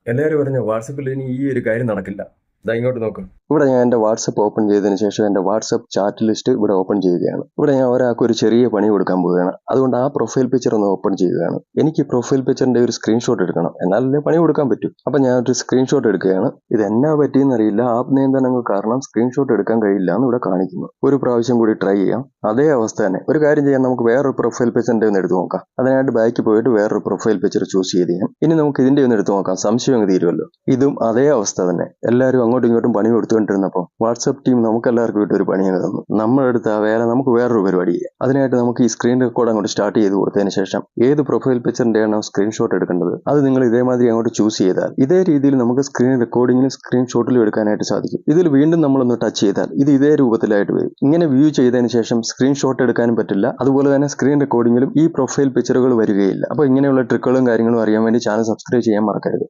എല്ലാവരും പറഞ്ഞ വാട്സപ്പിൽ ഇനി ഈ ഒരു കാര്യം നടക്കില്ല. ദാ ഇങ്ങോട്ട് നോക്ക്. ഇവിടെ ഞാൻ എൻ്റെ വാട്സപ്പ് ഓപ്പൺ ചെയ്തതിന് ശേഷം എൻ്റെ വാട്സപ്പ് ചാറ്റ് ലിസ്റ്റ് ഇവിടെ ഓപ്പൺ ചെയ്യുകയാണ്. ഇവിടെ ഞാൻ ഒരാൾക്ക് ഒരു ചെറിയ പണി കൊടുക്കാൻ പോവുകയാണ്. അതുകൊണ്ട് ആ പ്രൊഫൈൽ പിക്ചർ ഒന്ന് ഓപ്പൺ ചെയ്യുകയാണ്. എനിക്ക് പ്രൊഫൈൽ പിക്ചറിന്റെ ഒരു സ്ക്രീൻഷോട്ട് എടുക്കണം, എന്നാലല്ലേ പണി കൊടുക്കാൻ പറ്റൂ. അപ്പൊ ഞാൻ ഒരു സ്ക്രീൻഷോട്ട് എടുക്കുകയാണ്. ഇത് എന്നാ പറ്റിയെന്ന് അറിയില്ല, ആപ്പ് നിയന്ത്രണങ്ങൾ കാരണം സ്ക്രീൻഷോട്ട് എടുക്കാൻ കഴിയില്ല എന്ന് ഇവിടെ കാണിക്കുന്നു. ഒരു പ്രാവശ്യം കൂടി ട്രൈ ചെയ്യാം. അതേ അവസ്ഥ തന്നെ. ഒരു കാര്യം ചെയ്യാം, നമുക്ക് വേറൊരു പ്രൊഫൈൽ പിക്ചറിന്റെ ഒന്ന് എടുത്ത് നോക്കാം. അതിനായിട്ട് ബാക്ക് പോയിട്ട് വേറൊരു പ്രൊഫൈൽ പിക്ചർ ചൂസ് ചെയ്ത് ചെയ്യാം. ഇനി നമുക്ക് ഇതിന്റെ ഒന്ന് എടുത്ത് നോക്കാം, സംശയം അങ്ങ് തീരുമല്ലോ. ഇതും അതേ അവസ്ഥ തന്നെ. എല്ലാവരും അങ്ങോട്ടും ഇങ്ങോട്ടും പണി കൊടുത്തുകൊണ്ടിരുന്നപ്പോൾ വാട്സപ്പ് ടീം നമുക്ക് എല്ലാവർക്കും ഇട്ട് ഒരു പണി അങ്ങ് തന്നു. നമ്മളെടുത്ത ആ വേല നമുക്ക് വേറൊരു പരിപാടി ചെയ്യാം. അതിനായിട്ട് നമുക്ക് ഈ സ്ക്രീൻ റെക്കോർഡ് അങ്ങോട്ട് സ്റ്റാർട്ട് ചെയ്ത് കൊടുത്തതിന് ശേഷം ഏത് പ്രൊഫൈൽ പിക്ചറിന്റെയാണോ സ്ക്രീൻഷോട്ട് എടുക്കേണ്ടത് അത് നിങ്ങൾ ഇതേമാതിരി അങ്ങോട്ട് ചൂസ് ചെയ്താൽ ഇതേ രീതിയിൽ നമുക്ക് സ്ക്രീൻ റെക്കോർഡിങ്ങിലും സ്ക്രീൻഷോട്ടിലും എടുക്കാനായിട്ട് സാധിക്കും. ഇതിൽ വീണ്ടും നമ്മളൊന്ന് ടച്ച് ചെയ്താൽ ഇത് ഇതേ രൂപത്തിലായിട്ട് വരും. ഇങ്ങനെ വ്യൂ ചെയ്തതിന് ശേഷം സ്ക്രീൻഷോട്ട് എടുക്കാനും പറ്റില്ല, അതുപോലെ തന്നെ സ്ക്രീൻ റെക്കോർഡിങ്ങിലും ഈ പ്രൊഫൈൽ പിക്ചറുകൾ വരികയില്ല. അപ്പോൾ ഇങ്ങനെയുള്ള ട്രിക്കുകളും കാര്യങ്ങളും അറിയാൻ വേണ്ടി ചാനൽ സബ്സ്ക്രൈബ് ചെയ്യാൻ മറക്കരുത്.